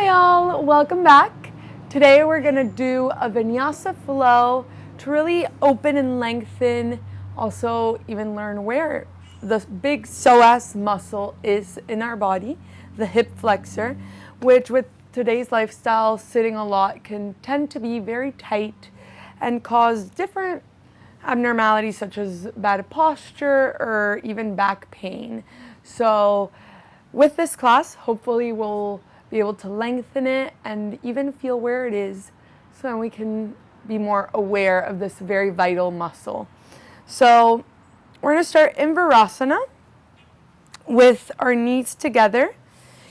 Hi all, welcome back. Today we're going to do a vinyasa flow to really open and lengthen, also even learn where the big psoas muscle is in our body, the hip flexor, which with today's lifestyle, sitting a lot can tend to be very tight and cause different abnormalities such as bad posture or even back pain. So with this class, hopefully we'll be able to lengthen it and even feel where it is so we can be more aware of this very vital muscle. So we're going to start in Virasana with our knees together,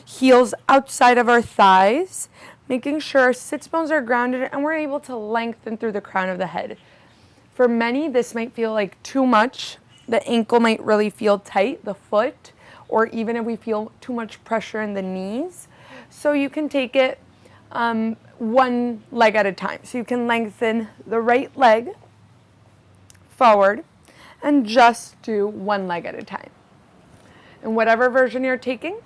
heels outside of our thighs, making sure our sits bones are grounded and we're able to lengthen through the crown of the head. For many, this might feel like too much. The ankle might really feel tight, the foot, or even if we feel too much pressure in the knees. So you can take it one leg at a time. So you can lengthen the right leg forward and just do one leg at a time. And whatever version you're taking,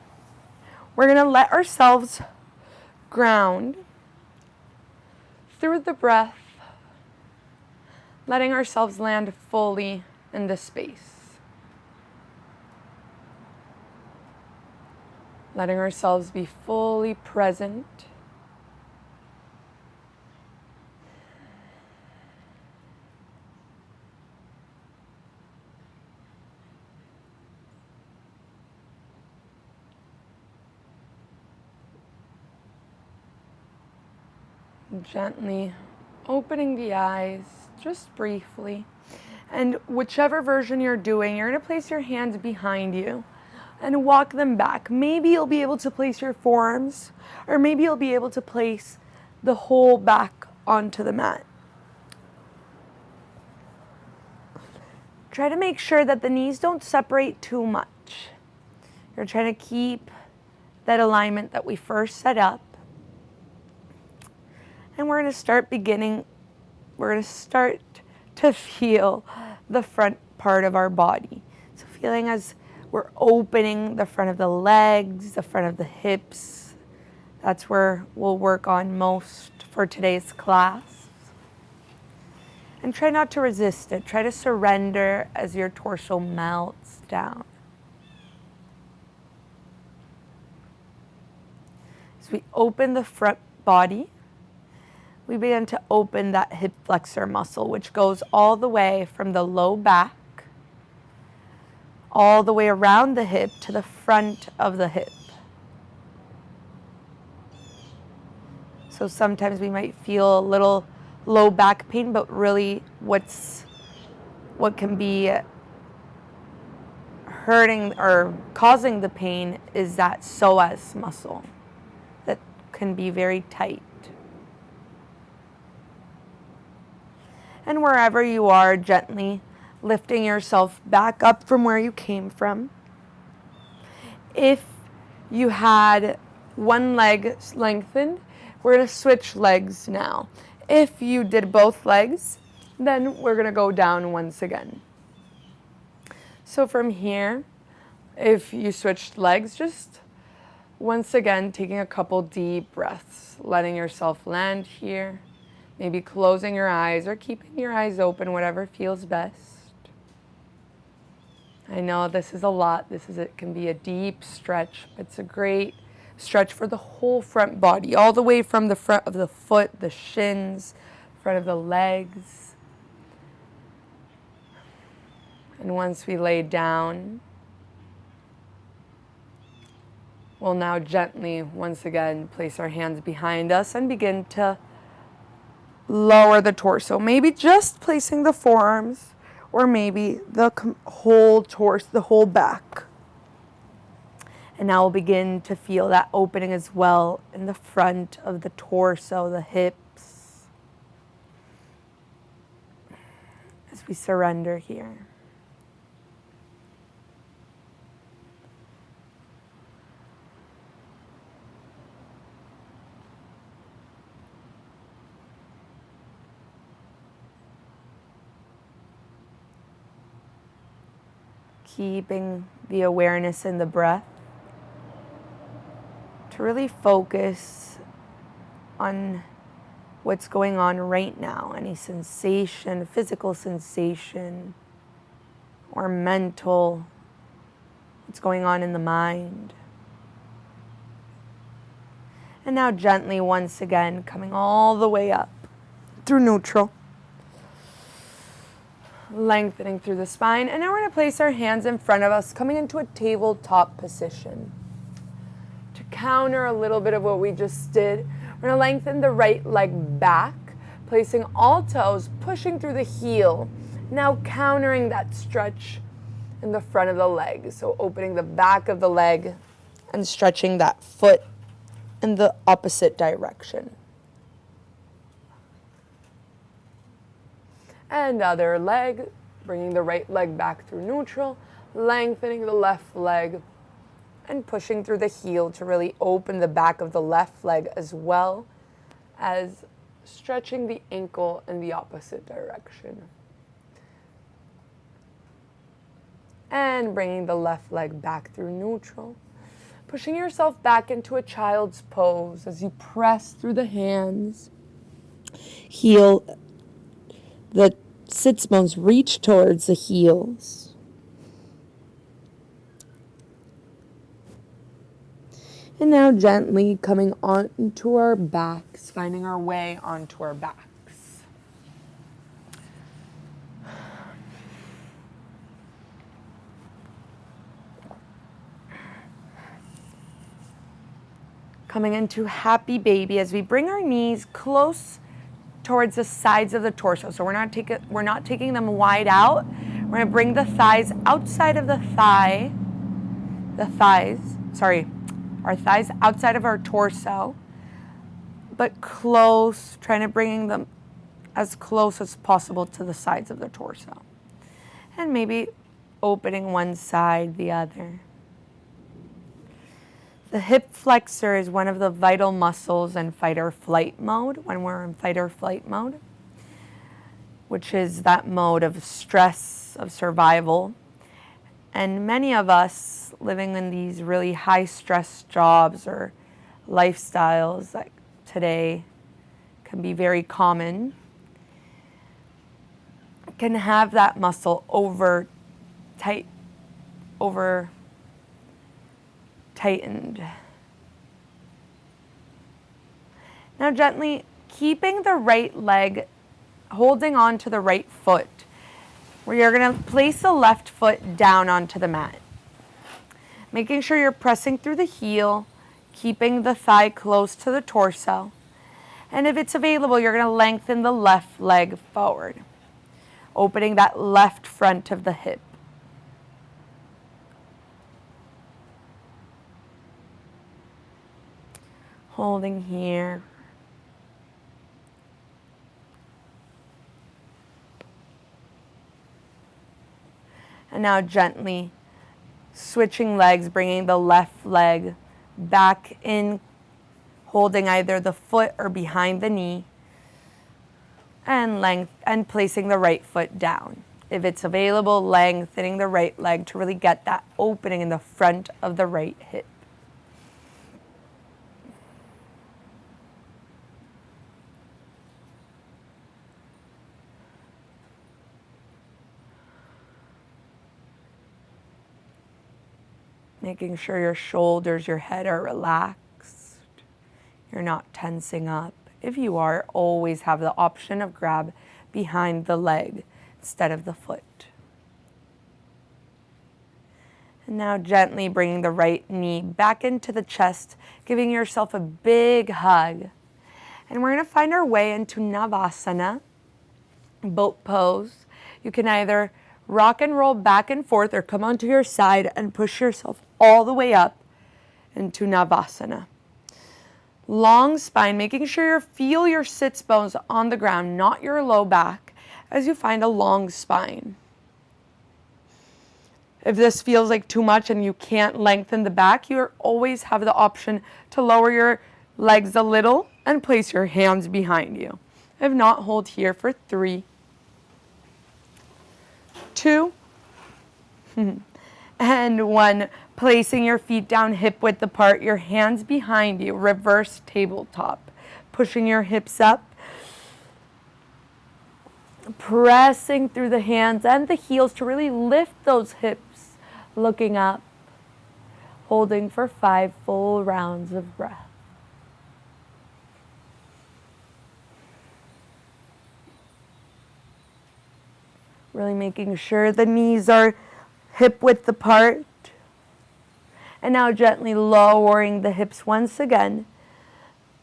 we're going to let ourselves ground through the breath, letting ourselves land fully in the space. Letting ourselves be fully present. Gently opening the eyes, just briefly. And whichever version you're doing, you're going to place your hands behind you and walk them back. Maybe you'll be able to place your forearms, or maybe you'll be able to place the whole back onto the mat. Try to make sure that the knees don't separate too much. You're trying to keep that alignment that we first set up. And we're going to start to feel the front part of our body. So feeling as we're opening the front of the legs, the front of the hips. That's where we'll work on most for today's class. And try not to resist it. Try to surrender as your torso melts down. As we open the front body, we begin to open that hip flexor muscle, which goes all the way from the low back, all the way around the hip to the front of the hip. So sometimes we might feel a little low back pain, but really what can be hurting or causing the pain is that psoas muscle that can be very tight. And wherever you are, gently lifting yourself back up from where you came from. If you had one leg lengthened, we're going to switch legs now. If you did both legs, then we're going to go down once again. So from here, if you switched legs, just once again taking a couple deep breaths, letting yourself land here. Maybe closing your eyes or keeping your eyes open, whatever feels best. I know this is a lot. It can be a deep stretch, but it's a great stretch for the whole front body, all the way from the front of the foot, the shins, front of the legs. And once we lay down, we'll now gently, once again, place our hands behind us and begin to lower the torso. Maybe just placing the forearms, or maybe the whole torso, the whole back. And now we'll begin to feel that opening as well in the front of the torso, the hips, as we surrender here. Keeping the awareness in the breath to really focus on what's going on right now, any sensation, physical sensation, or mental, what's going on in the mind. And now gently, once again, coming all the way up through neutral. Lengthening through the spine. And now we're going to place our hands in front of us, coming into a tabletop position. To counter a little bit of what we just did, we're going to lengthen the right leg back, placing all toes, pushing through the heel. Now countering that stretch in the front of the leg. So opening the back of the leg and stretching that foot in the opposite direction. And other leg, bringing the right leg back through neutral, lengthening the left leg and pushing through the heel to really open the back of the left leg, as well as stretching the ankle in the opposite direction. And bringing the left leg back through neutral, pushing yourself back into a child's pose as you press through the hands, heel. The sits bones reach towards the heels. And now gently coming onto our backs, finding our way onto our backs. Coming into happy baby as we bring our knees close towards the sides of the torso. So we're not taking them wide out. We're going to bring the thighs outside of our thighs outside of our torso, but close, trying to bring them as close as possible to the sides of the torso. And maybe opening one side, the other. The hip flexor is one of the vital muscles in fight or flight mode, when we're in fight or flight mode, which is that mode of stress, of survival. And many of us living in these really high stress jobs or lifestyles that today can be very common, can have that muscle tightened. Now gently keeping the right leg, holding on to the right foot, where you're going to place the left foot down onto the mat. Making sure you're pressing through the heel, keeping the thigh close to the torso. And if it's available, you're going to lengthen the left leg forward, opening that left front of the hip. Holding here. And now gently switching legs, bringing the left leg back in, holding either the foot or behind the knee, and placing the right foot down. If it's available, lengthening the right leg to really get that opening in the front of the right hip. Making sure your shoulders, your head are relaxed. You're not tensing up. If you are, always have the option of grab behind the leg instead of the foot. And now gently bringing the right knee back into the chest, giving yourself a big hug. And we're going to find our way into Navasana, boat pose. You can either rock and roll back and forth or come onto your side and push yourself all the way up into Navasana. Long spine, making sure you feel your sits bones on the ground, not your low back, as you find a long spine. If this feels like too much and you can't lengthen the back, you always have the option to lower your legs a little and place your hands behind you. If not, hold here for 3, 2, and 1. Placing your feet down hip width apart, your hands behind you, reverse tabletop. pushing your hips up. Pressing through the hands and the heels to really lift those hips, looking up. Holding for 5 full rounds of breath. Really making sure the knees are hip width apart. And now gently lowering the hips once again.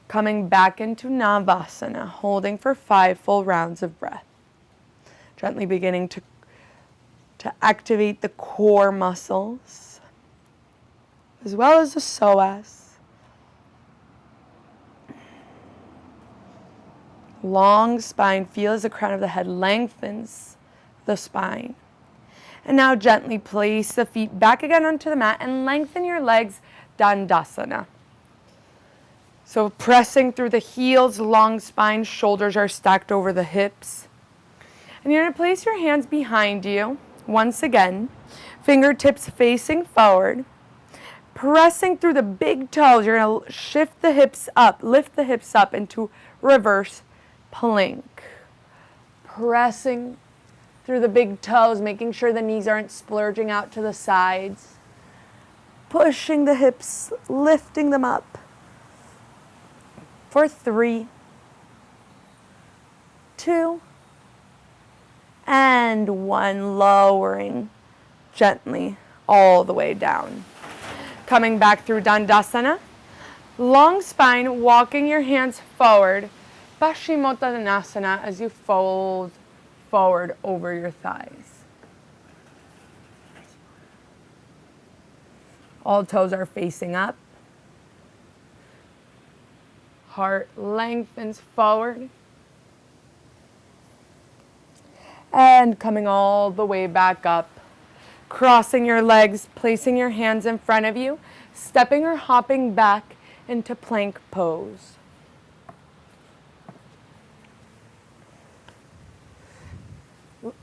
Coming back into Navasana, holding for 5 full rounds of breath. Gently beginning to activate the core muscles, as well as the psoas. Long spine, feel as the crown of the head lengthens the spine. And now gently place the feet back again onto the mat and lengthen your legs, Dandasana. So pressing through the heels, long spine, shoulders are stacked over the hips. And you're going to place your hands behind you, once again, fingertips facing forward. Pressing through the big toes, you're going to shift the hips up, lift the hips up into reverse plank. Pressing through the big toes, making sure the knees aren't splurging out to the sides. Pushing the hips, lifting them up. For 3, 2, and 1, lowering gently all the way down. Coming back through Dandasana, long spine, walking your hands forward, Paschimottanasana, as you fold forward over your thighs. All toes are facing up. Heart lengthens forward. And coming all the way back up. Crossing your legs, placing your hands in front of you, stepping or hopping back into plank pose.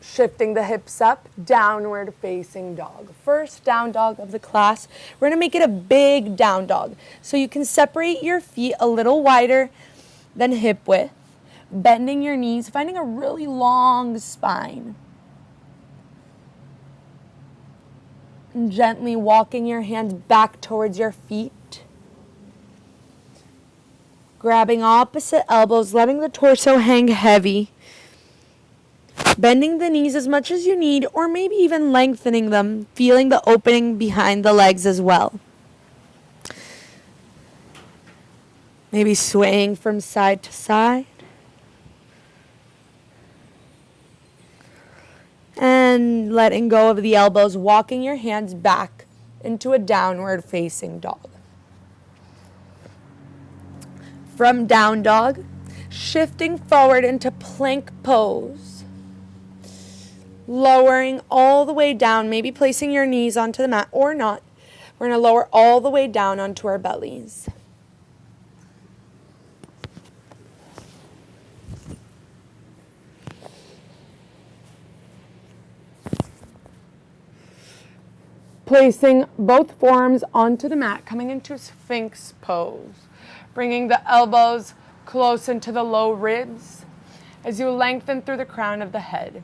Shifting the hips up, downward facing dog. First down dog of the class. We're going to make it a big down dog. So you can separate your feet a little wider than hip width. Bending your knees, finding a really long spine. And gently walking your hands back towards your feet. Grabbing opposite elbows, letting the torso hang heavy. Bending the knees as much as you need, or maybe even lengthening them, feeling the opening behind the legs as well. Maybe swaying from side to side. And letting go of the elbows, walking your hands back into a downward facing dog. From down dog, shifting forward into plank pose. Lowering all the way down, maybe placing your knees onto the mat or not. We're going to lower all the way down onto our bellies. Placing both forearms onto the mat, coming into Sphinx pose. Bringing the elbows close into the low ribs as you lengthen through the crown of the head.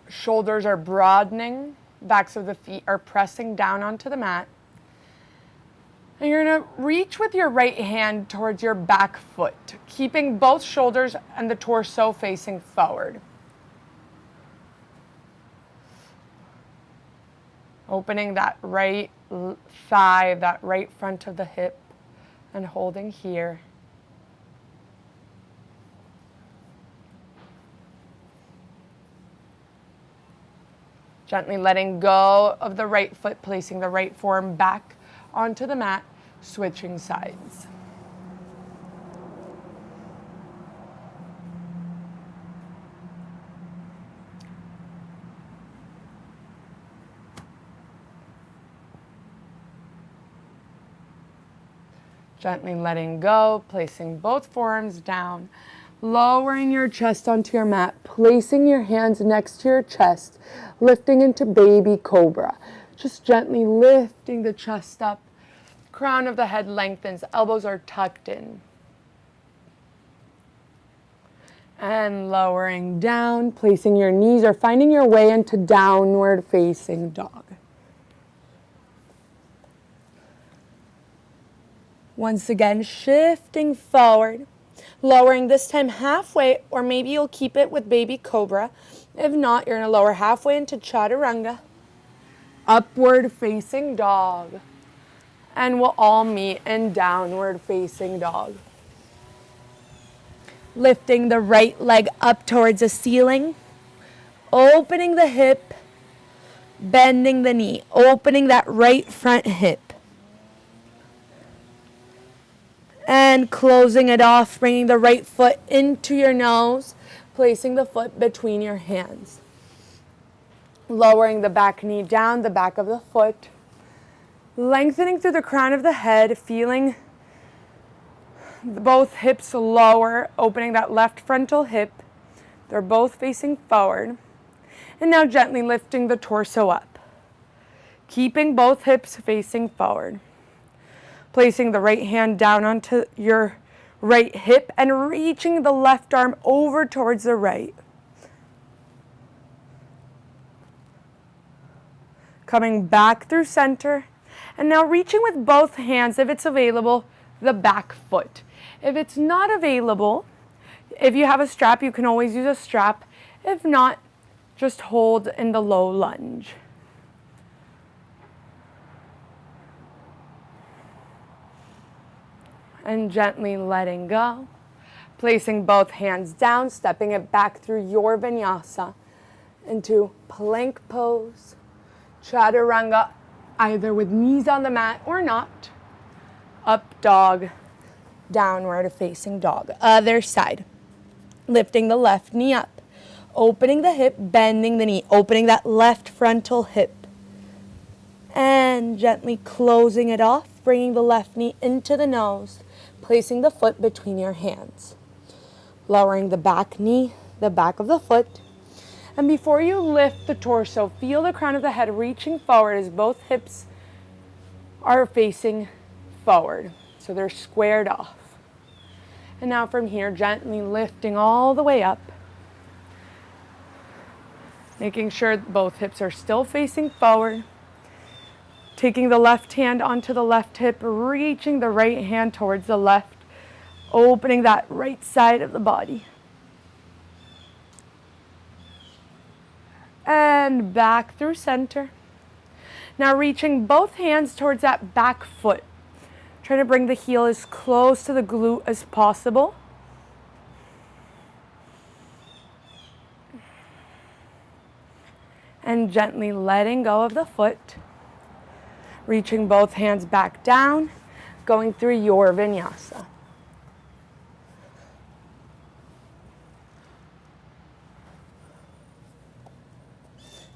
Shoulders are broadening, backs of the feet are pressing down onto the mat. And you're going to reach with your right hand towards your back foot, keeping both shoulders and the torso facing forward. Opening that right thigh, that right front of the hip, and holding here. Gently letting go of the right foot, placing the right forearm back onto the mat, switching sides. Gently letting go, placing both forearms down, lowering your chest onto your mat, placing your hands next to your chest, lifting into baby cobra. Just gently lifting the chest up, Crown of the head lengthens, elbows are tucked in. And lowering down, placing your knees or finding your way into downward facing dog. Once again, shifting forward, lowering this time halfway, or maybe you'll keep it with baby cobra. If not, you're going to lower halfway into chaturanga. Upward facing dog. And we'll all meet in downward facing dog. Lifting the right leg up towards the ceiling. Opening the hip. Bending the knee. Opening that right front hip. And closing it off, bringing the right foot into your nose, placing the foot between your hands. Lowering the back knee down, the back of the foot. Lengthening through the crown of the head, feeling both hips lower, opening that left frontal hip. They're both facing forward. And now gently lifting the torso up. Keeping both hips facing forward. Placing the right hand down onto your right hip and reaching the left arm over towards the right. Coming back through center. And now reaching with both hands, if it's available, the back foot. If it's not available, if you have a strap, you can always use a strap. If not, just hold in the low lunge. And gently letting go. Placing both hands down, stepping it back through your vinyasa into plank pose, chaturanga, either with knees on the mat or not. Up dog, downward facing dog. Other side. Lifting the left knee up. Opening the hip, bending the knee. Opening that left frontal hip. And gently closing it off, bringing the left knee into the nose. Placing the foot between your hands. Lowering the back knee, the back of the foot. And before you lift the torso, feel the crown of the head reaching forward as both hips are facing forward. So they're squared off. And now from here, gently lifting all the way up. Making sure both hips are still facing forward. Taking the left hand onto the left hip, reaching the right hand towards the left, opening that right side of the body. And back through center. Now reaching both hands towards that back foot. Trying to bring the heel as close to the glute as possible. And gently letting go of the foot. Reaching both hands back down, going through your vinyasa.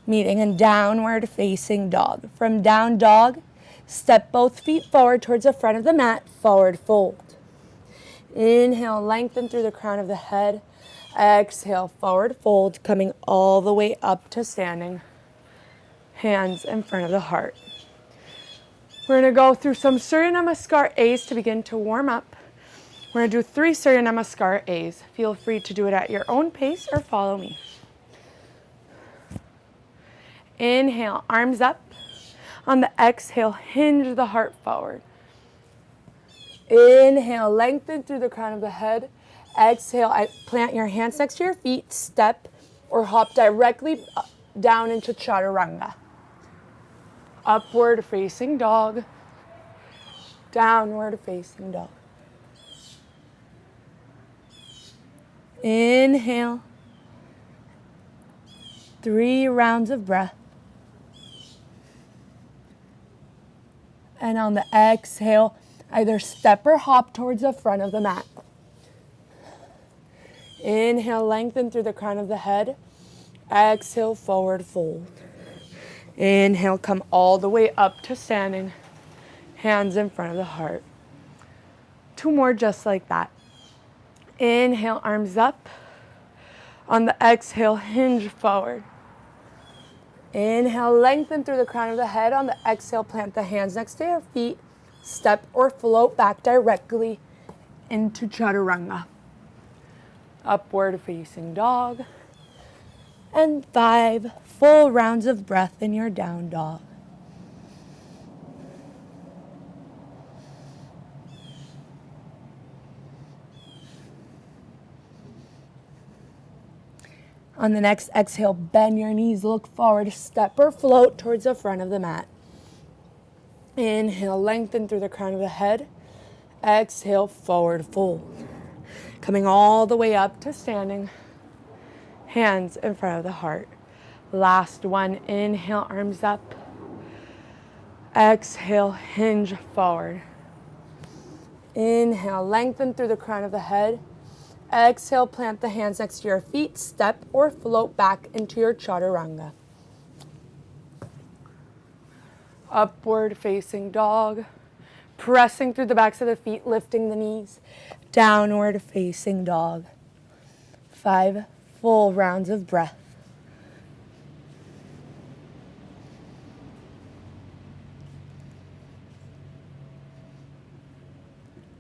Meeting in downward facing dog. From down dog, step both feet forward towards the front of the mat, forward fold. Inhale, lengthen through the crown of the head. Exhale, forward fold, coming all the way up to standing. Hands in front of the heart. We're going to go through some Surya Namaskar A's to begin to warm up. We're going to do 3 Surya Namaskar A's. Feel free to do it at your own pace or follow me. Inhale, arms up. On the exhale, hinge the heart forward. Inhale, lengthen through the crown of the head. Exhale, plant your hands next to your feet, step or hop directly down into chaturanga. Upward facing dog, downward facing dog. Inhale, 3 rounds of breath. And on the exhale, either step or hop towards the front of the mat. Inhale, lengthen through the crown of the head. Exhale, forward fold. Inhale, come all the way up to standing. Hands in front of the heart. 2 more just like that. Inhale, arms up. On the exhale, hinge forward. Inhale, lengthen through the crown of the head. On the exhale, plant the hands next to your feet. step or float back directly into chaturanga. Upward facing dog. And 5 full rounds of breath in your down dog. On the next exhale, bend your knees, look forward, step or float towards the front of the mat. Inhale, lengthen through the crown of the head. Exhale, forward fold. Coming all the way up to standing. Hands in front of the heart. Last one, inhale, arms up. Exhale, hinge forward. Inhale, lengthen through the crown of the head. Exhale, plant the hands next to your feet, step or float back into your chaturanga. Upward facing dog. Pressing through the backs of the feet, lifting the knees. Downward facing dog. 5 full rounds of breath.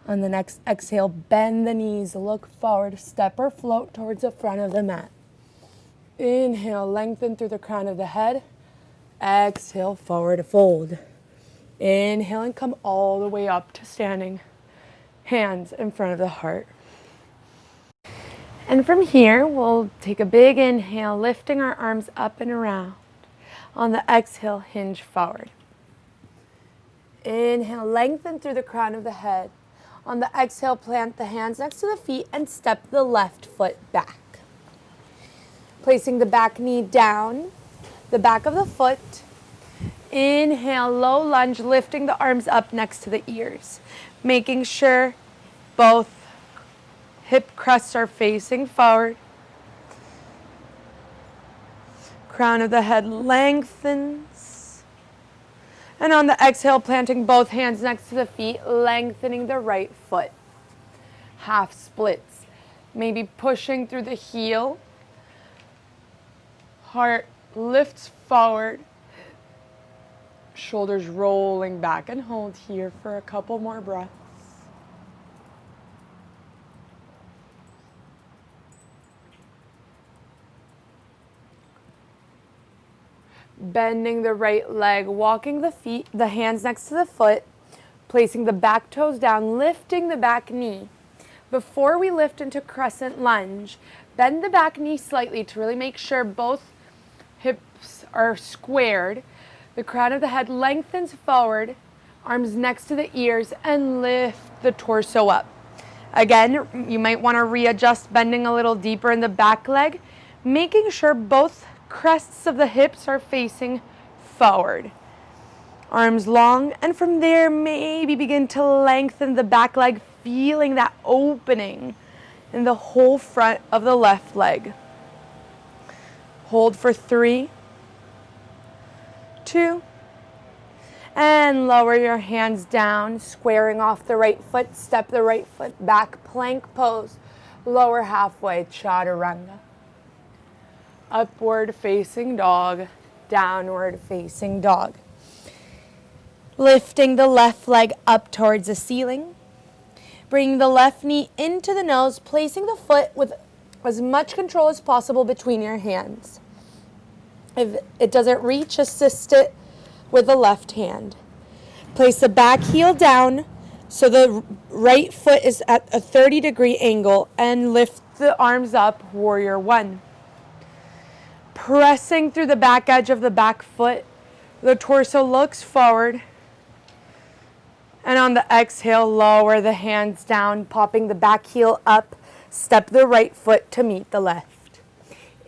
On the next exhale, bend the knees, look forward, step or float towards the front of the mat. Inhale, lengthen through the crown of the head. Exhale, forward fold. Inhale and come all the way up to standing. Hands in front of the heart. And from here, we'll take a big inhale, lifting our arms up and around. On the exhale, hinge forward. Inhale, lengthen through the crown of the head. On the exhale, plant the hands next to the feet and step the left foot back. Placing the back knee down, the back of the foot. Inhale, low lunge, lifting the arms up next to the ears. Making sure both hip crests are facing forward. Crown of the head lengthens. And on the exhale, planting both hands next to the feet, lengthening the right foot. Half splits. Maybe pushing through the heel. Heart lifts forward. Shoulders rolling back, and hold here for a couple more breaths. Bending the right leg, walking the hands next to the foot, placing the back toes down, lifting the back knee. Before we lift into crescent lunge, bend the back knee slightly to really make sure both hips are squared. The crown of the head lengthens forward, arms next to the ears, and lift the torso up. Again, you might want to readjust, bending a little deeper in the back leg, making sure both crests of the hips are facing forward. Arms long, and from there, maybe begin to lengthen the back leg, feeling that opening in the whole front of the left leg. Hold for 3, 2, and lower your hands down, squaring off the right foot, step the right foot back, plank pose, lower halfway, chaturanga. Upward facing dog, downward facing dog. Lifting the left leg up towards the ceiling. Bringing the left knee into the nose, placing the foot with as much control as possible between your hands. If it doesn't reach, assist it with the left hand. Place the back heel down so the right foot is at a 30-degree angle, and lift the arms up, warrior 1. Pressing through the back edge of the back foot, the torso looks forward. And on the exhale, lower the hands down, popping the back heel up, step the right foot to meet the left.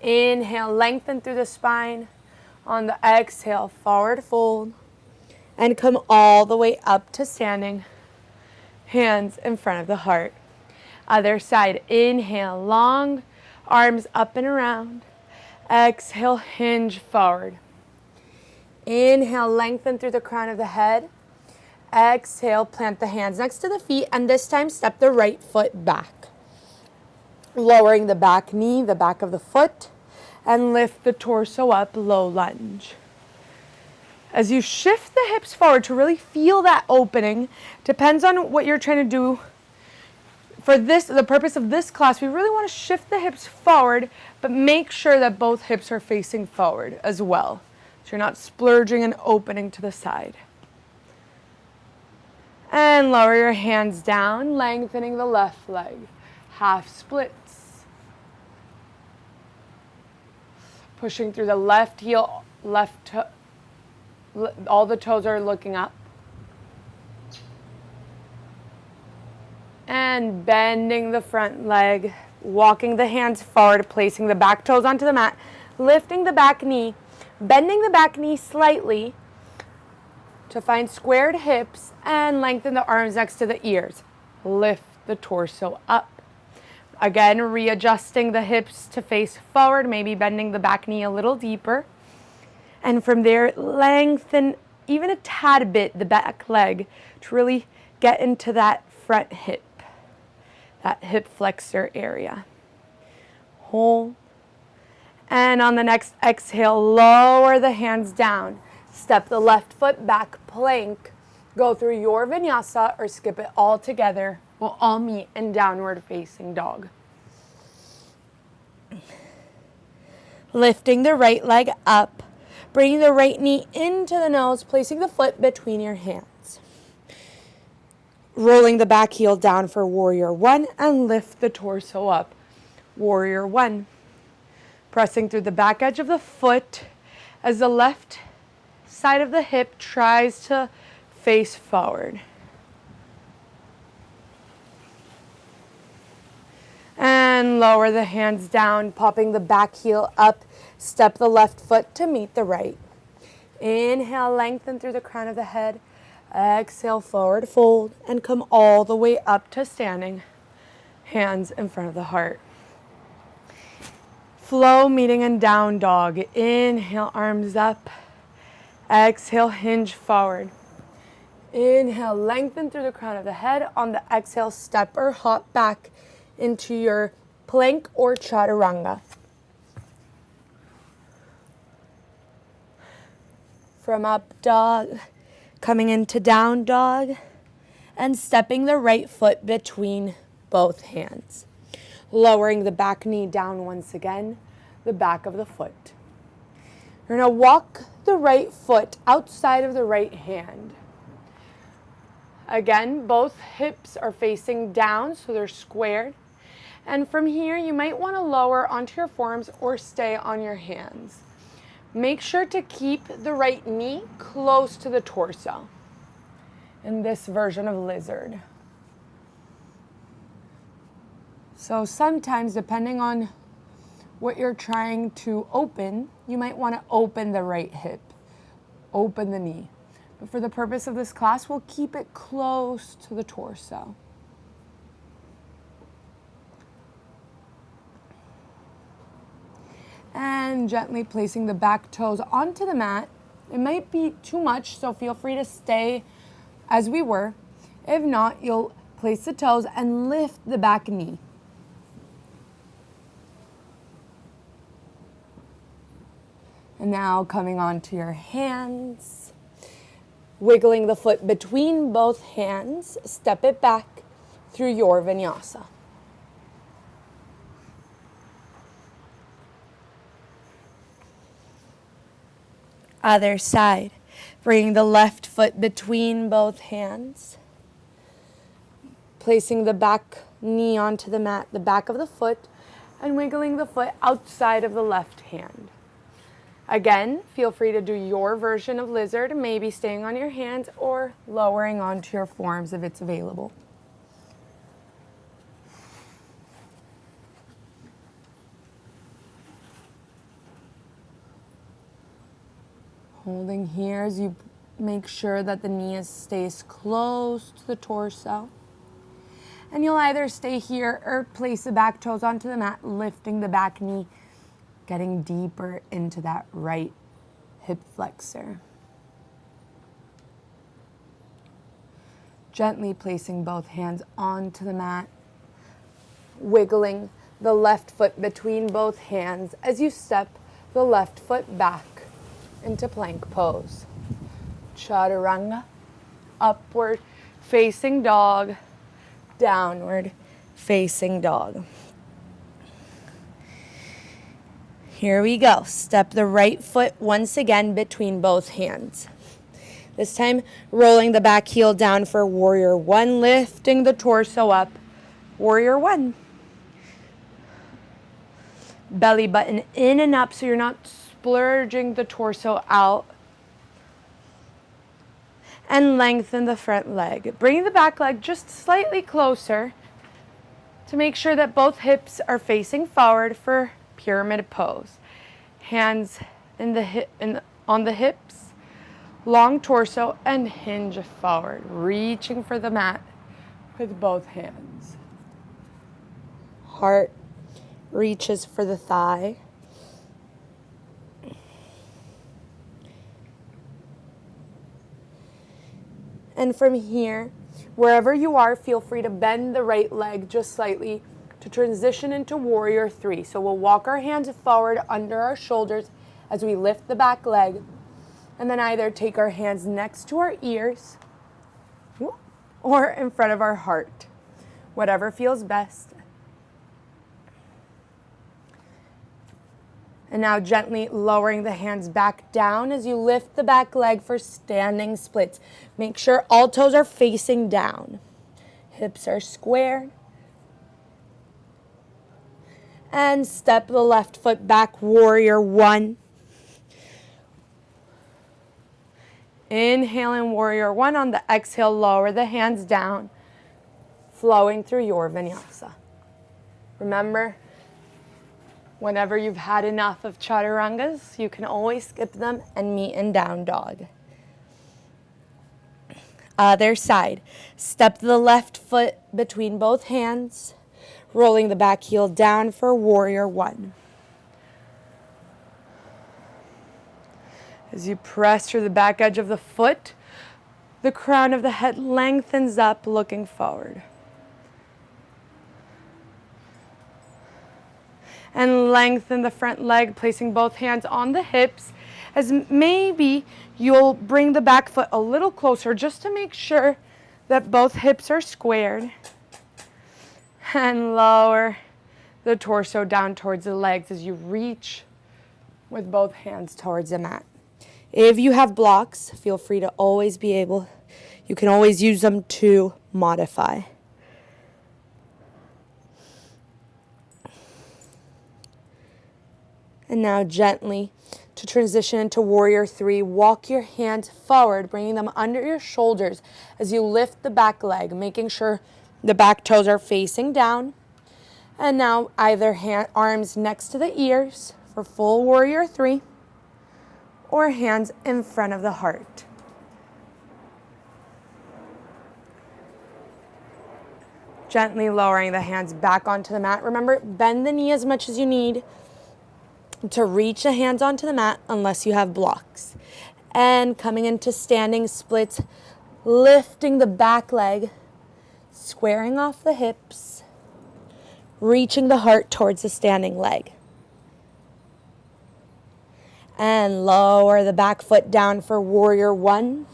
Inhale, lengthen through the spine. On the exhale, forward fold. And come all the way up to standing. Hands in front of the heart. Other side, inhale, long arms up and around. Exhale, hinge forward. Inhale, lengthen through the crown of the head. Exhale, plant the hands next to the feet, and this time step the right foot back. Lowering the back knee, the back of the foot, and lift the torso up, low lunge. As you shift the hips forward to really feel that opening, depends on what you're trying to do. For this, the purpose of this class, we really want to shift the hips forward, but make sure that both hips are facing forward as well. So you're not splurging and opening to the side. And lower your hands down, lengthening the left leg. Half splits. Pushing through the left heel, left toe. All the toes are looking up. And bending the front leg, walking the hands forward, placing the back toes onto the mat, lifting the back knee, bending the back knee slightly to find squared hips and lengthen the arms next to the ears. Lift the torso up. Again, readjusting the hips to face forward, maybe bending the back knee a little deeper. And from there, lengthen even a tad bit the back leg to really get into that front hip, that hip flexor area. Hold. And on the next exhale, lower the hands down. Step the left foot back, plank. Go through your vinyasa or skip it all together. We'll all meet in downward facing dog. Lifting the right leg up. Bringing the right knee into the nose, placing the foot between your hands. Rolling the back heel down for warrior one and lift the torso up. Warrior one. Pressing through the back edge of the foot as the left side of the hip tries to face forward. And lower the hands down, popping the back heel up. Step the left foot to meet the right. Inhale, lengthen through the crown of the head. Exhale, forward fold, and come all the way up to standing. Hands in front of the heart. Flow meeting in down dog. Inhale, arms up. Exhale, hinge forward. Inhale, lengthen through the crown of the head. On the exhale, step or hop back into your plank or chaturanga. From up dog, coming into down dog, and stepping the right foot between both hands. Lowering the back knee down once again, the back of the foot. You're going to walk the right foot outside of the right hand. Again, both hips are facing down, so they're squared. And from here, you might want to lower onto your forearms or stay on your hands. Make sure to keep the right knee close to the torso in this version of lizard. So sometimes, depending on what you're trying to open, you might want to open the right hip, open the knee. But for the purpose of this class, we'll keep it close to the torso. And gently placing the back toes onto the mat. It might be too much, so feel free to stay as we were. If not, you'll place the toes and lift the back knee. And now coming onto your hands, wiggling the foot between both hands, step it back through your vinyasa. Other side, bringing the left foot between both hands, placing the back knee onto the mat, the back of the foot, and wiggling the foot outside of the left hand. Again, feel free to do your version of lizard, maybe staying on your hands or lowering onto your forearms if it's available. Holding here as you make sure that the knee stays close to the torso. And you'll either stay here or place the back toes onto the mat, lifting the back knee, getting deeper into that right hip flexor. Gently placing both hands onto the mat, wiggling the left foot between both hands as you step the left foot back into plank pose. Chaturanga. Upward facing dog. Downward facing dog. Here we go. Step the right foot once again between both hands. This time, rolling the back heel down for warrior one, lifting the torso up. Warrior one. Belly button in and up so you're not splurging the torso out. And lengthen the front leg. Bring the back leg just slightly closer to make sure that both hips are facing forward for pyramid pose. Hands on the hips, long torso, and hinge forward, reaching for the mat with both hands. Heart reaches for the thigh. And from here, wherever you are, feel free to bend the right leg just slightly to transition into warrior three. So we'll walk our hands forward under our shoulders as we lift the back leg, and then either take our hands next to our ears or in front of our heart, whatever feels best. And now gently lowering the hands back down as you lift the back leg for standing splits. Make sure all toes are facing down. Hips are squared. And step the left foot back, warrior one. Inhale in warrior one. On the exhale, lower the hands down, flowing through your vinyasa. Remember, whenever you've had enough of chaturangas, you can always skip them and meet in down dog. Other side. Step the left foot between both hands, rolling the back heel down for warrior one. As you press through the back edge of the foot, the crown of the head lengthens up, looking forward. And lengthen the front leg, placing both hands on the hips, as maybe you'll bring the back foot a little closer just to make sure that both hips are squared. And lower the torso down towards the legs as you reach with both hands towards the mat. If you have blocks, feel free to always you can always use them to modify. And now gently, to transition into warrior three, walk your hands forward, bringing them under your shoulders as you lift the back leg, making sure the back toes are facing down. And now either arms next to the ears for full warrior three, or hands in front of the heart. Gently lowering the hands back onto the mat. Remember, bend the knee as much as you need to reach the hands onto the mat unless you have blocks. And coming into standing splits, lifting the back leg, squaring off the hips, reaching the heart towards the standing leg. And lower the back foot down for warrior one,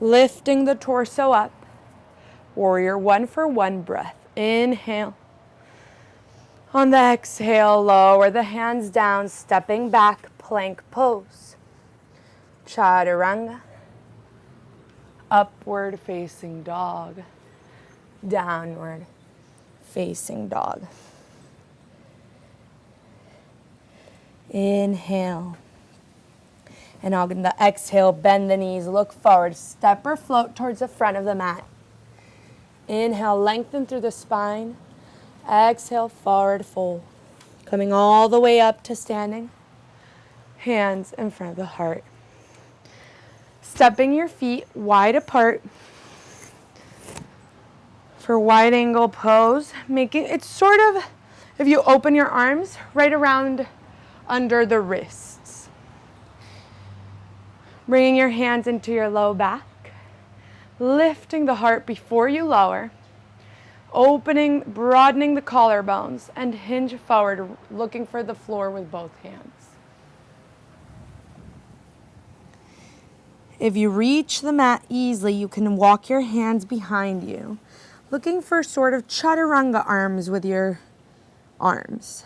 lifting the torso up. Warrior one for one breath. Inhale. On the exhale, lower the hands down, stepping back, plank pose. Chaturanga. Upward facing dog. Downward facing dog. Inhale. And on the exhale, bend the knees, look forward, step or float towards the front of the mat. Inhale, lengthen through the spine. Exhale, forward fold. Coming all the way up to standing. Hands in front of the heart. Stepping your feet wide apart for wide angle pose. Making it sort of, if you open your arms, right around under the wrists. Bringing your hands into your low back. Lifting the heart before you lower. Opening, broadening the collarbones, and hinge forward, looking for the floor with both hands. If you reach the mat easily, you can walk your hands behind you, looking for sort of chaturanga arms with your arms.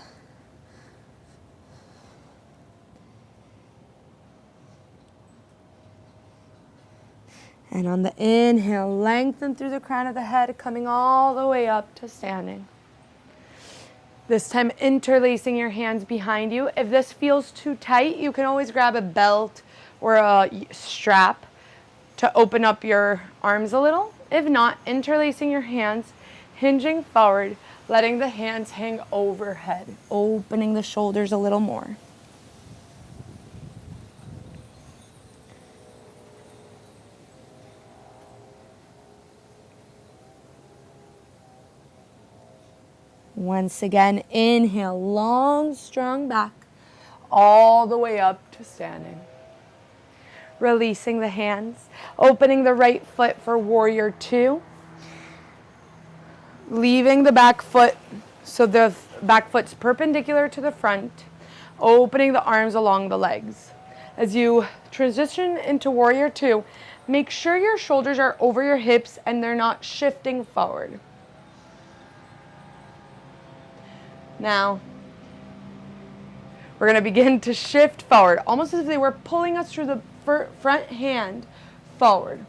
And on the inhale, lengthen through the crown of the head, coming all the way up to standing. This time, interlacing your hands behind you. If this feels too tight, you can always grab a belt or a strap to open up your arms a little. If not, interlacing your hands, hinging forward, letting the hands hang overhead, opening the shoulders a little more. Once again, inhale, long, strong back, all the way up to standing. Releasing the hands, opening the right foot for warrior two. Leaving the back foot so the back foot's perpendicular to the front, opening the arms along the legs. As you transition into warrior two, make sure your shoulders are over your hips and they're not shifting forward. Now, we're going to begin to shift forward, almost as if they were pulling us through the front hand forward.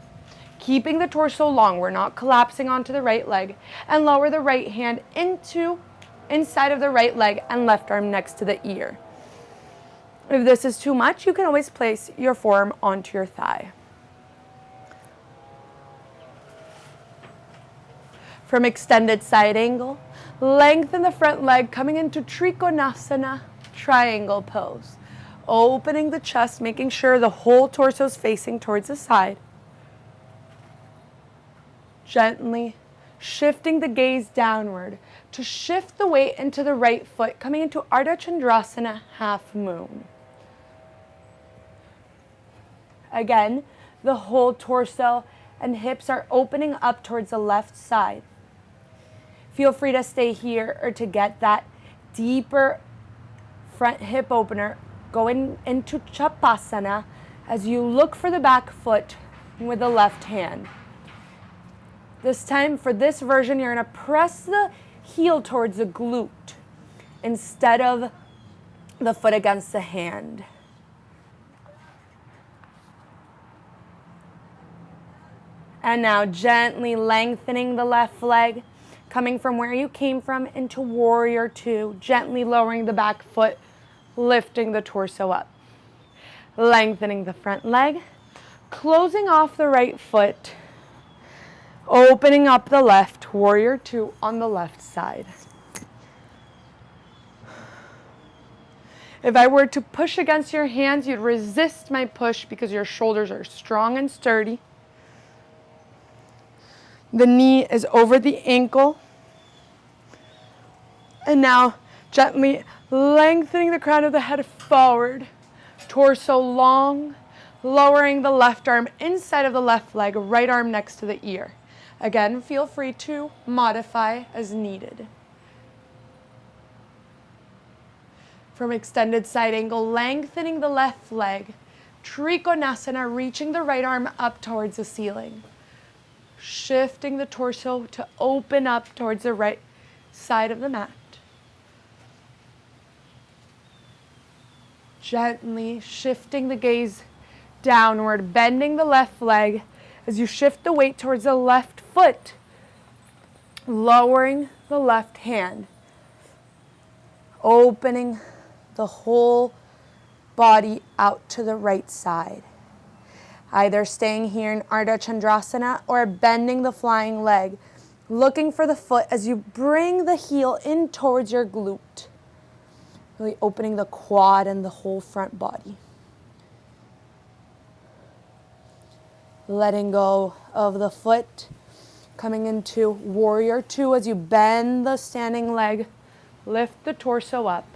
Keeping the torso long, we're not collapsing onto the right leg, and lower the right hand inside of the right leg and left arm next to the ear. If this is too much, you can always place your forearm onto your thigh. From extended side angle, lengthen the front leg, coming into Trikonasana, triangle pose. Opening the chest, making sure the whole torso is facing towards the side. Gently shifting the gaze downward to shift the weight into the right foot, coming into Ardha Chandrasana, half moon. Again, the whole torso and hips are opening up towards the left side. Feel free to stay here or to get that deeper front hip opener going into Chapasana as you look for the back foot with the left hand. This time, for this version, you're going to press the heel towards the glute instead of the foot against the hand. And now gently lengthening the left leg, coming from where you came from into warrior two, gently lowering the back foot, lifting the torso up. Lengthening the front leg, closing off the right foot, opening up the left, warrior two on the left side. If I were to push against your hands, you'd resist my push because your shoulders are strong and sturdy. The knee is over the ankle. And now gently lengthening the crown of the head forward, torso long, lowering the left arm inside of the left leg, right arm next to the ear. Again, feel free to modify as needed. From extended side angle, lengthening the left leg, Trikonasana, reaching the right arm up towards the ceiling. Shifting the torso to open up towards the right side of the mat. Gently shifting the gaze downward, bending the left leg as you shift the weight towards the left foot, lowering the left hand, opening the whole body out to the right side. Either staying here in Ardha Chandrasana or bending the flying leg, looking for the foot as you bring the heel in towards your glute, really opening the quad and the whole front body. Letting go of the foot, coming into warrior two as you bend the standing leg, lift the torso up,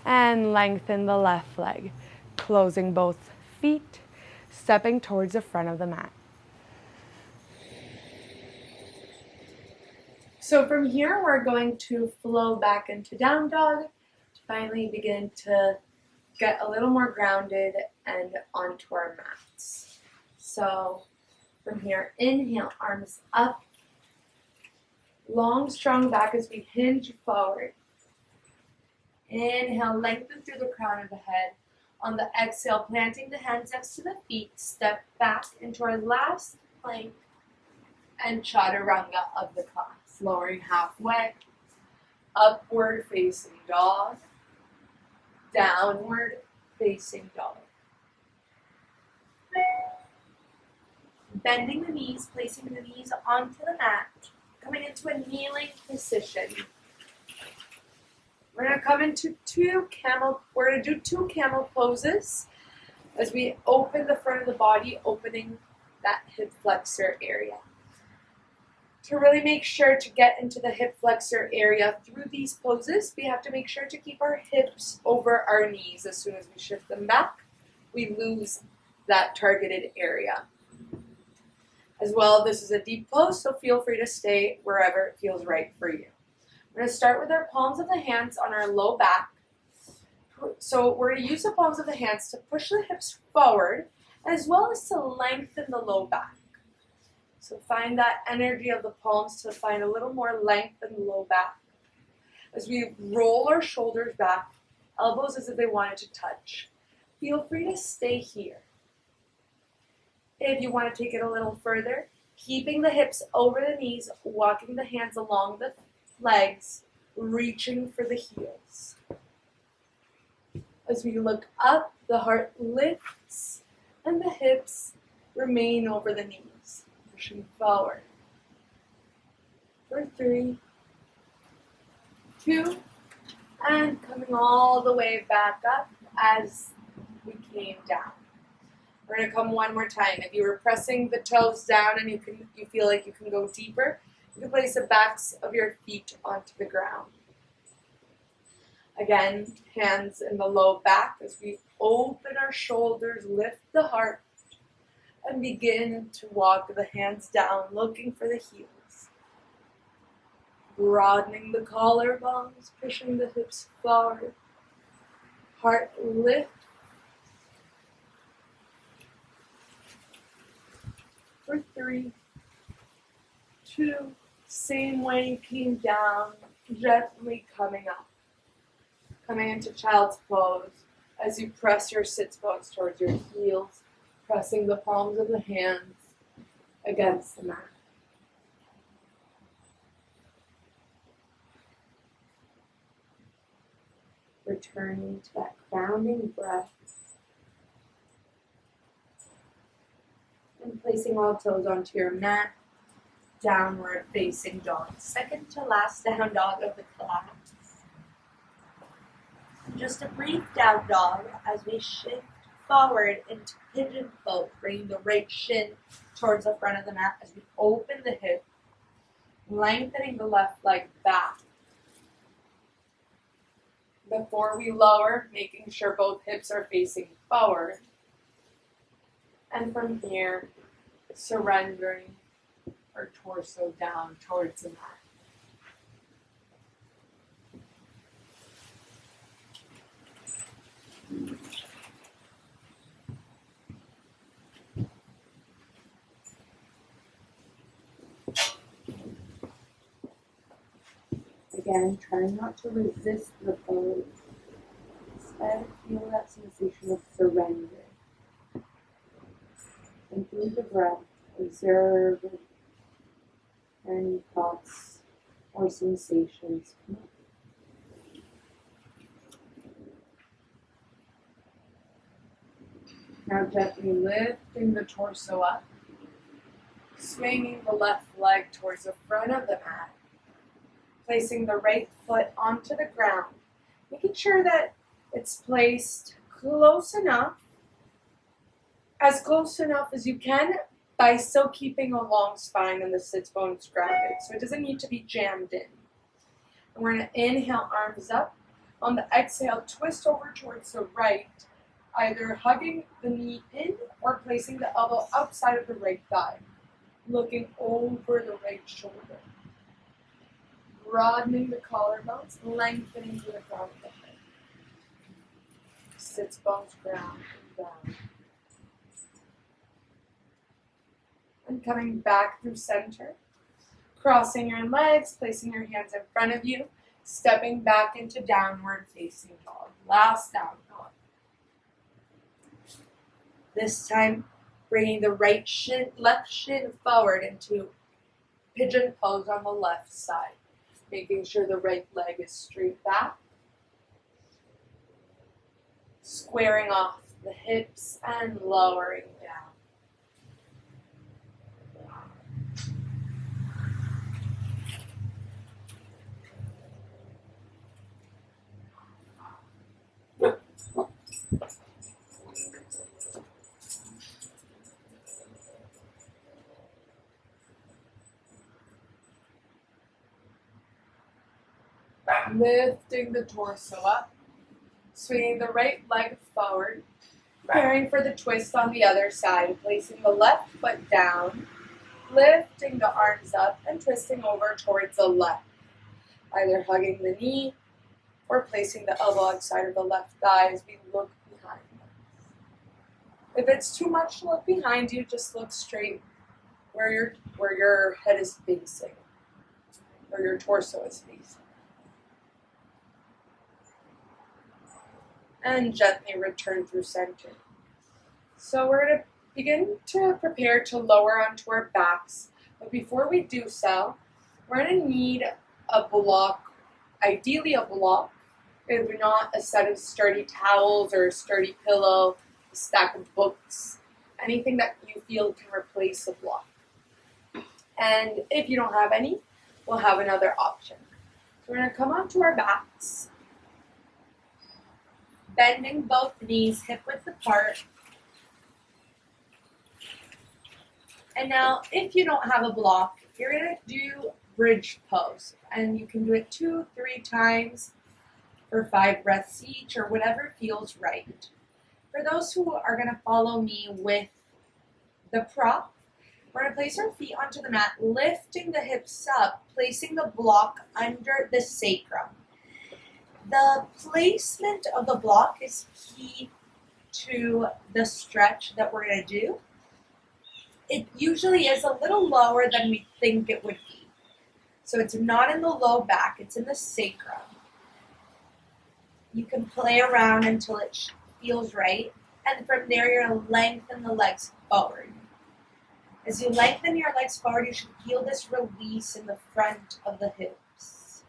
and lengthen the left leg, closing both feet, stepping towards the front of the mat. So from here, we're going to flow back into down dog to finally begin to get a little more grounded and onto our mats. So from here, inhale, arms up. Long, strong back as we hinge forward. Inhale, lengthen through the crown of the head. On the exhale, planting the hands next to the feet, step back into our last plank and chaturanga of the class. Lowering halfway, upward facing dog, downward facing dog. Bending the knees, placing the knees onto the mat, coming into a kneeling position. We're gonna come into we're gonna do two camel poses as we open the front of the body, opening that hip flexor area. To really make sure to get into the hip flexor area through these poses, we have to make sure to keep our hips over our knees. As soon as we shift them back, we lose that targeted area. As well, this is a deep pose, so feel free to stay wherever it feels right for you. We're going to start with our palms of the hands on our low back. So we're going to use the palms of the hands to push the hips forward, as well as to lengthen the low back. So find that energy of the palms to find a little more length in the low back. As we roll our shoulders back, elbows as if they wanted to touch. Feel free to stay here. If you want to take it a little further, keeping the hips over the knees, walking the hands along the legs, reaching for the heels. As we look up, the heart lifts and the hips remain over the knees. Pushing forward. For 3, 2, and coming all the way back up as we came down. We're going to come one more time. If you were pressing the toes down and you feel like you can go deeper, you can place the backs of your feet onto the ground. Again, hands in the low back as we open our shoulders, lift the heart, and begin to walk the hands down, looking for the heels. Broadening the collarbones, pushing the hips forward. Heart lift. For 3, 2, same way you came down, gently coming up. Coming into child's pose as you press your sits bones towards your heels, pressing the palms of the hands against the mat. Returning to that grounding breath. And placing all toes onto your mat, downward facing dog. Second to last down dog of the class. Just a brief down dog as we shift forward into pigeon pose, bringing the right shin towards the front of the mat as we open the hip, lengthening the left leg back. Before we lower, making sure both hips are facing forward. And from here, surrendering our torso down towards the mat. Again, try not to resist the pose. Instead, feel that sensation of surrender. And through the breath, observe any thoughts or sensations come up. Now gently lifting the torso up, swinging the left leg towards the front of the mat, placing the right foot onto the ground, making sure that it's placed close enough as you can by still keeping a long spine and the sits bones grounded. So it doesn't need to be jammed in. And we're going to inhale, arms up. On the exhale, twist over towards the right, either hugging the knee in or placing the elbow outside of the right thigh, looking over the right shoulder. Broadening the collarbones, lengthening to the crown of the head. sits bones ground and down. And coming back through center. Crossing your legs, placing your hands in front of you, stepping back into downward facing dog. Last down dog. This time, bringing the left shin forward into pigeon pose on the left side. Making sure the right leg is straight back. Squaring off the hips and lowering down. Lifting the torso up, swinging the right leg forward, preparing for the twist on the other side, placing the left foot down, lifting the arms up and twisting over towards the left, either hugging the knee or placing the elbow outside of the left thigh as we look behind us. If it's too much to look behind you, just look straight where your head is facing, where your torso is facing. And gently return through center. So we're going to begin to prepare to lower onto our backs. But before we do so, we're going to need a block, ideally a block, if not a set of sturdy towels or a sturdy pillow, a stack of books, anything that you feel can replace a block. And if you don't have any, we'll have another option. So we're going to come onto our backs, bending both knees hip width apart. And now, if you don't have a block, you're going to do bridge pose. And you can do it 2-3 times for 5 breaths each, or whatever feels right. For those who are going to follow me with the prop, we're going to place our feet onto the mat, lifting the hips up, placing the block under the sacrum. The placement of the block is key to the stretch that we're going to do. It usually is a little lower than we think it would be. So it's not in the low back, it's in the sacrum. You can play around until it feels right, and from there you're going to lengthen the legs forward. As you lengthen your legs forward, you should feel this release in the front of the hips.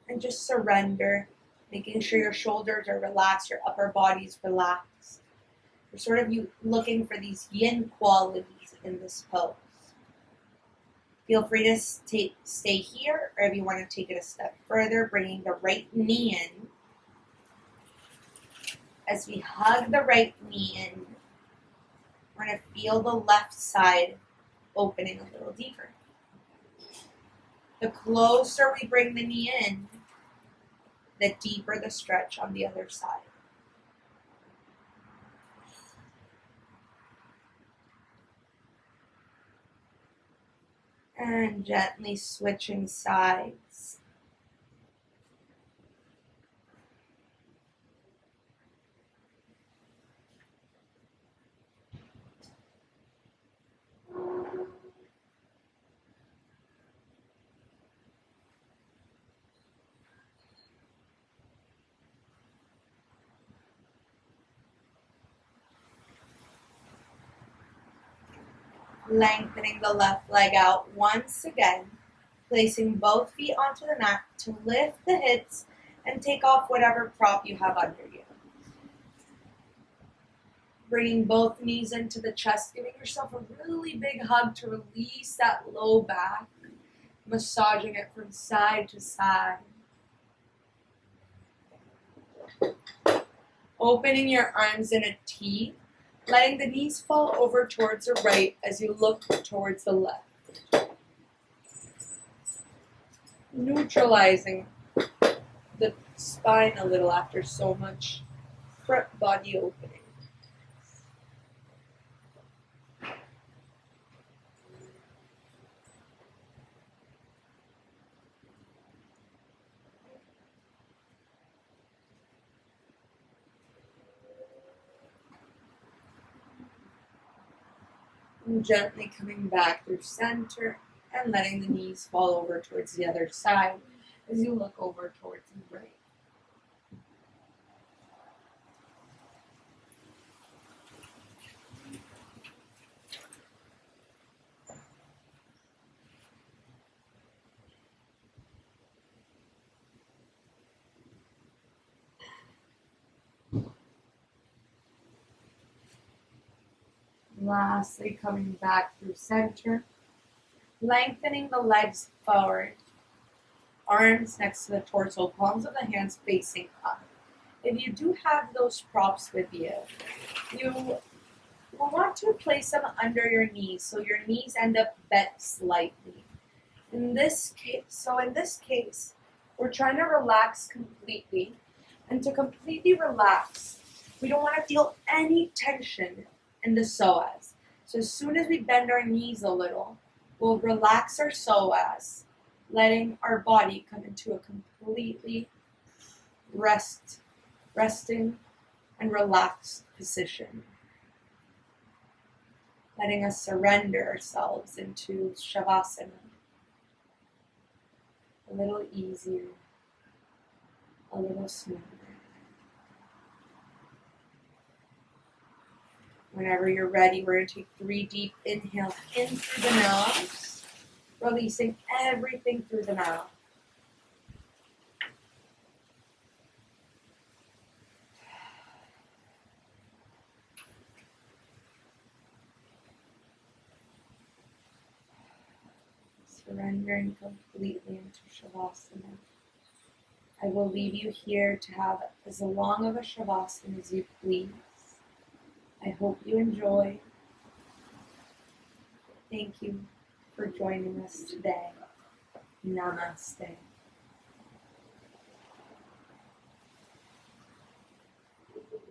And just surrender, making sure your shoulders are relaxed, your upper body's relaxed. You're sort of looking for these yin qualities in this pose. Feel free to stay here, or if you want to take it a step further, bringing the right knee in. As we hug the right knee in, we're going to feel the left side opening a little deeper. The closer we bring the knee in, the deeper the stretch on the other side. And gently switching sides. Lengthening the left leg out once again, placing both feet onto the mat to lift the hips and take off whatever prop you have under you. Bringing both knees into the chest, giving yourself a really big hug to release that low back, massaging it from side to side. Opening your arms in a T, letting the knees fall over towards the right as you look towards the left. Neutralizing the spine a little after so much front body opening. And gently coming back through center and letting the knees fall over towards the other side as you look over towards the right. Lastly, coming back through center, lengthening the legs forward, arms next to the torso, palms of the hands facing up. If you do have those props with you, you will want to place them under your knees so your knees end up bent slightly. In this case, we're trying to relax completely. And to completely relax, we don't want to feel any tension in the psoas. So as soon as we bend our knees a little, we'll relax our psoas, letting our body come into a completely resting and relaxed position. Letting us surrender ourselves into shavasana. A little easier, a little smoother. Whenever you're ready, we're going to take 3 deep inhales in through the nose, releasing everything through the mouth. Surrendering completely into shavasana. I will leave you here to have as long of a shavasana as you please. I hope you enjoy. Thank you for joining us today. Namaste.